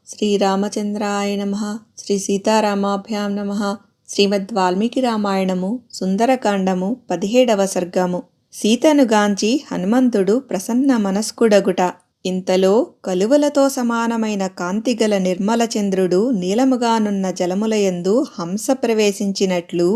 శ్రీరామచంద్రాయ నమః. శ్రీ సీతారామాభ్యాం నమః. శ్రీమద్ వాల్మీకి రామాయణము సుందరకాండము 17వ సర్గము. సీతను గాంచి హనుమంతుడు ప్రసన్న మనస్కుడగుట. ఇంతలో కలువలతో సమానమైన కాంతిగల నిర్మల చంద్రుడు నీలముగానున్న జలములయందు హంస ప్రవేశించినట్లు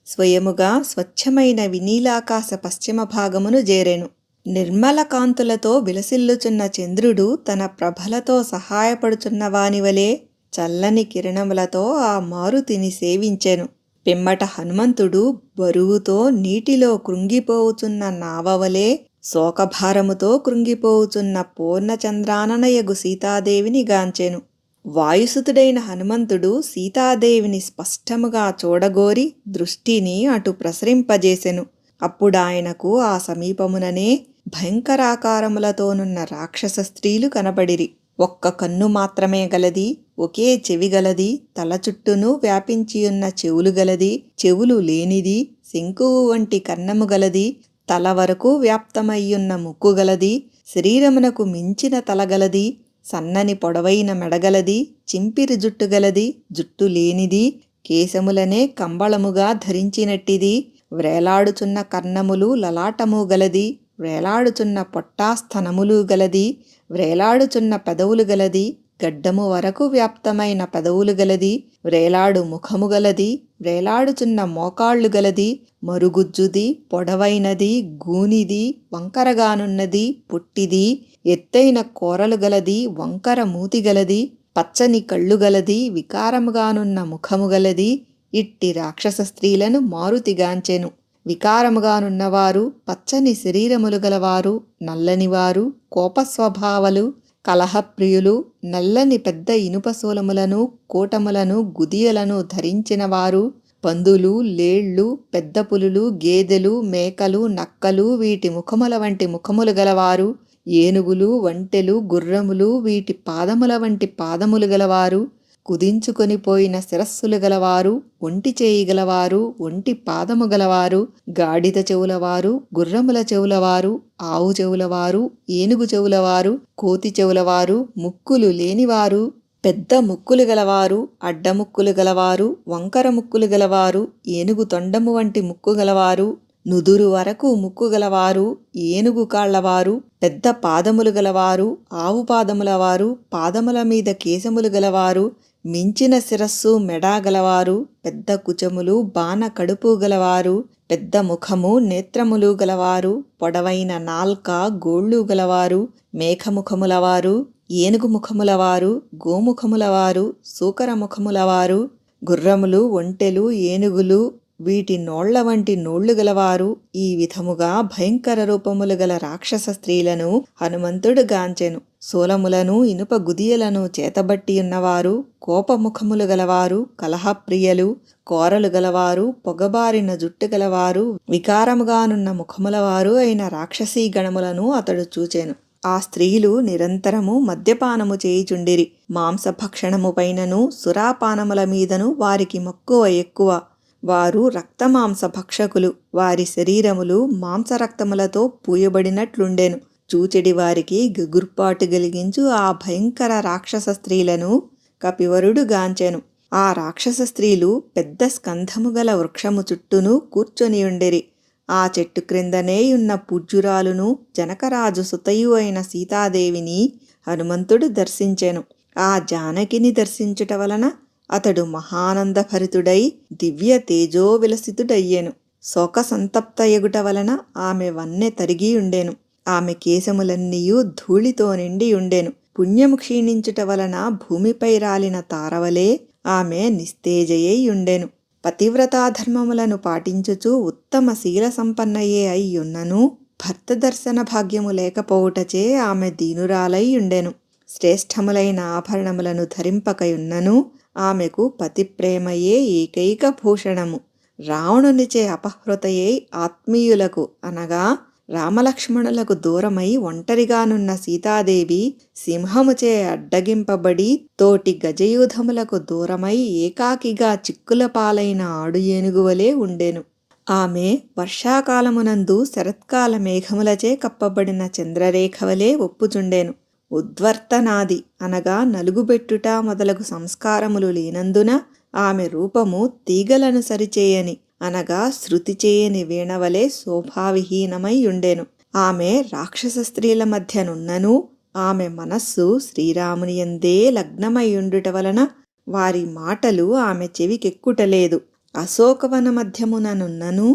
స్వయముగా స్వచ్ఛమైన వినీలాకాశ పశ్చిమ భాగమును జేరెను. నిర్మల కాంతులతో విలసిల్లుచున్న చంద్రుడు తన ప్రభలతో సహాయపడుచున్నవానివలే చల్లని కిరణములతో ఆ మారుతిని సేవించెను. పిమ్మట హనుమంతుడు బరువుతో నీటిలో కృంగిపోవుచున్న నావవలే శోకభారముతో కృంగిపోవుచున్న పూర్ణచంద్రాననయగు సీతాదేవిని గాంచెను. వాయుసుతుడైన హనుమంతుడు సీతాదేవిని స్పష్టముగా చూడగోరి దృష్టిని అటు ప్రసరింపజేసెను. అప్పుడాయనకు ఆ సమీపముననే భయంకరాకారములతోనున్న రాక్షస స్త్రీలు కనబడిరి. ఒక్క కన్ను మాత్రమే గలది, ఒకే చెవి గలది, తల చుట్టూను వ్యాపించియున్న చెవులు గలది, చెవులు లేనిది, శంకువు వంటి కన్నము గలది, తల వరకు వ్యాప్తమయ్యున్న ముక్కు గలది, శరీరమునకు మించిన తలగలది, సన్నని పొడవైన మెడగలది, చింపిరి జుట్టు గలది, జుట్టు లేనిది, కేశములనే కంబళముగా ధరించినట్టిది, వ్రేలాడుచున్న కర్ణములు లలాటము గలది, వ్రేలాడుచున్న పొట్టాస్థనములు గలది, వ్రేలాడుచున్న పెదవులు గలది, గడ్డము వరకు వ్యాప్తమైన పెదవులు గలది, వ్రేలాడు ముఖము గలది, వ్రేలాడుచున్న మోకాళ్ళు గలది, మరుగుజ్జుది, పొడవైనది, గూనిది, వంకరగానున్నది, పొట్టిది, ఎత్తైన కోరలు గలది, వంకర మూతి గలది, పచ్చని కళ్ళు గలది, వికారముగానున్న ముఖము గలది. ఇట్టి రాక్షస స్త్రీలను మారుతిగాంచెను. వికారముగానున్నవారు, పచ్చని శరీరములు గలవారు, నల్లనివారు, కోపస్వభావలు, కలహప్రియులు, నల్లని పెద్ద ఇనుపశూలములను, కూటములను, గుదియలను ధరించినవారు, పందులు, లేళ్లు, పెద్ద పులులు, గేదెలు, మేకలు, నక్కలు వీటి ముఖముల వంటి ముఖములు గలవారు, ఏనుగులు, వంటెలు, గుర్రములు వీటి పాదముల వంటి పాదములు గలవారు, కుదించుకొని పోయిన శిరస్సులు గలవారు, ఒంటి చేయి గలవారు, ఒంటి పాదము గలవారు, గాడిద చెవులవారు, గుర్రముల చెవులవారు, ఆవు చెవులవారు, ఏనుగు చెవులవారు, కోతి చెవులవారు, ముక్కులు లేనివారు, పెద్ద ముక్కులు గలవారు, అడ్డముక్కులు గలవారు, వంకర ముక్కులు గలవారు, ఏనుగు తొండము వంటి ముక్కు గలవారు, నుదురు వరకు ముక్కు గలవారు, ఏనుగు కాళ్లవారు, పెద్ద పాదములు గలవారు, ఆవు పాదములవారు, పాదముల మీద కేశములు గలవారు, మించిన శిరస్సు మెడా గలవారు, పెద్ద కుచములు బాణ కడుపు గలవారు, పెద్ద ముఖము నేత్రములు గలవారు, పొడవైన నాల్క గోళ్ళు గలవారు, మేఘముఖములవారు, ఏనుగు ముఖములవారు, గోముఖములవారు, సూకర ముఖములవారు, గుర్రములు, ఒంటెలు, ఏనుగులు వీటి నోళ్ల వంటి నోళ్లు గలవారు, ఈ విధముగా భయంకర రూపములు గల రాక్షస స్త్రీలను హనుమంతుడు గాంచెను. శూలములను, ఇనుప గుదియలను చేతబట్టియున్నవారు, కోపముఖములు గలవారు, కలహప్రియలు, కోరలు గలవారు, పొగబారిన జుట్టు గలవారు, వికారముగానున్న ముఖములవారు అయిన రాక్షసీ గణములను అతడు చూచెను. ఆ స్త్రీలు నిరంతరము మద్యపానము చేయుచుండిరి. మాంసభక్షణము పైనను సురాపానముల మీదను వారికి మక్కువ ఎక్కువ. వారు రక్తమాంస భక్షకులు. వారి శరీరములు మాంసరక్తములతో పూయబడినట్లుండెను. చూచెడి వారికి గగుర్పాటు గలిగించు ఆ భయంకర రాక్షస స్త్రీలను కపివరుడు గాంచెను. ఆ రాక్షస స్త్రీలు పెద్ద స్కంధము గల వృక్షము చుట్టూను కూర్చొనియుండిరి. ఆ చెట్టు క్రిందనేయున్న పూజ్యురాలును జనకరాజు సుతయు అయిన సీతాదేవిని హనుమంతుడు దర్శించెను. ఆ జానకిని దర్శించుట వలన అతడు మహానందభరితుడై దివ్య తేజో విలసితుడయ్యెను. శోక సంతప్త ఎగుట వలన ఆమె వన్నె తరిగియుండెను. ఆమె కేశములన్నీయు ధూళితో నిండియుండెను. పుణ్యము క్షీణించుట వలన భూమిపై రాలిన తారవలే ఆమె నిస్తేజయ్యుండెను. పతివ్రతాధర్మములను పాటించుచు ఉత్తమ శీల సంపన్నయే అయ్యున్నను భర్త దర్శన భాగ్యము లేకపోవుటచే ఆమె దీనురాలయ్యుండెను. శ్రేష్టములైన ఆభరణములను ధరింపకయున్నను ఆమెకు పతిప్రేమయే ఏకైక భూషణము. రావణునిచే అపహృతయై ఆత్మీయులకు అనగా రామలక్ష్మణులకు దూరమై ఒంటరిగానున్న సీతాదేవి సింహముచే అడ్డగింపబడి తోటి గజయూధములకు దూరమై ఏకాకిగా చిక్కుల పాలైన ఆడు ఏనుగువలే ఉండెను. ఆమె వర్షాకాలమునందు శరత్కాల మేఘములచే కప్పబడిన చంద్రరేఖవలే ఒప్పుచుండెను. ఉద్వర్తనాది అనగా నలుగుబెట్టుట మొదలగు సంస్కారములు లేనందున ఆమె రూపము తీగలను సరిచేయని అనగా శృతి చేయని వీణవలే శోభావిహీనమై ఉండెను. ఆమె రాక్షస స్త్రీల మధ్యనున్నను ఆమె మనస్సు శ్రీరామునియందే లగ్నమైయుండుట వలన వారి మాటలు ఆమె చెవికెక్కుటలేదు. అశోకవన మధ్యముననున్నను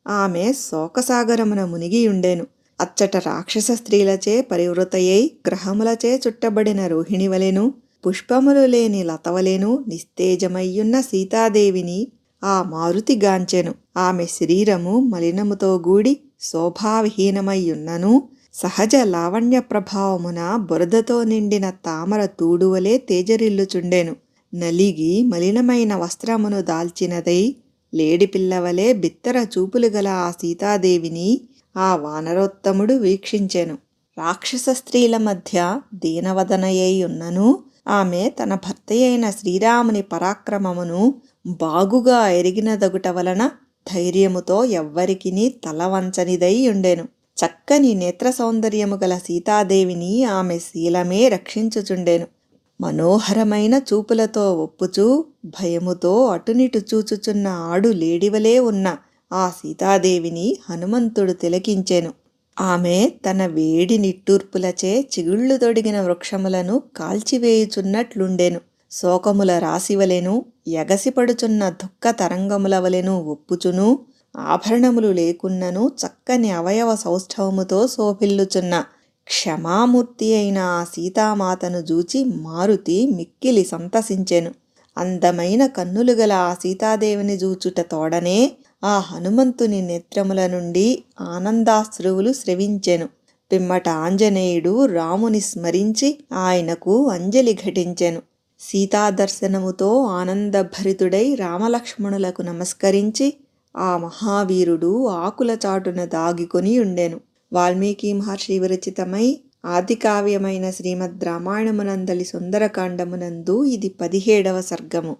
ఆమె శోకసాగరమున మునిగియుండెను. అచ్చట రాక్షస స్త్రీలచే పరివృతయై గ్రహములచే చుట్టబడిన రోహిణివలెను పుష్పములు లేని లతవలెను నిస్తేజమయ్యున్న సీతాదేవిని ఆ మారుతిగాంచెను. ఆమె శరీరము మలినముతో గూడి శోభావిహీనమయ్యున్నను సహజ లావణ్య ప్రభావమున బురదతో నిండిన తామర తూడువలే తేజరిల్లుచుండెను. నలిగి మలినమైన వస్త్రమును దాల్చినదై లేడిపిల్లవలే బిత్తర చూపులు గల ఆ సీతాదేవిని ఆ వానరోత్తముడు వీక్షించెను. రాక్షస స్త్రీల మధ్య దీనవదనయై ఉన్నను ఆమె తన భర్తయైన శ్రీరాముని పరాక్రమమును బాగుగా ఎరిగినదగుట వలన ధైర్యముతో ఎవ్వరికిని తలవంచనిదై ఉండెను. చక్కని నేత్ర సౌందర్యము గల సీతాదేవిని ఆమె శీలమే రక్షించుచుండెను. మనోహరమైన చూపులతో ఒప్పుచూ భయముతో అటునిటు చూచుచున్న ఆడు లేడివలే ఉన్న ఆ సీతాదేవిని హనుమంతుడు తిలకించెను. ఆమె తన వేడి నిట్టూర్పులచే చిగుళ్ళు తొడిగిన వృక్షములను కాల్చివేయుచున్నట్లుండెను. శోకముల రాశివలెను ఎగసిపడుచున్న దుఃఖ తరంగములవలెను ఒప్పుచును ఆభరణములు లేకున్నను చక్కని అవయవ సౌష్ఠవముతో శోభిల్లుచున్న క్షమామూర్తి అయిన ఆ సీతామాతను జూచి మారుతి మిక్కిలి సంతసించెను. అందమైన కన్నులు గల ఆ సీతాదేవిని జూచుట తోడనే ఆ హనుమంతుని నేత్రముల నుండి ఆనందాశ్రువులు స్రవించెను. పిమ్మట ఆంజనేయుడు రాముని స్మరించి ఆయనకు అంజలి ఘటించెను. సీతాదర్శనముతో ఆనందభరితుడై రామలక్ష్మణులకు నమస్కరించి ఆ మహావీరుడు ఆకుల చాటున దాగికొని ఉండెను. వాల్మీకి మహర్షి విరచితమై ఆదికావ్యమైన శ్రీమద్ రామాయణమునందలి సుందరకాండమునందు ఇది 17వ సర్గము.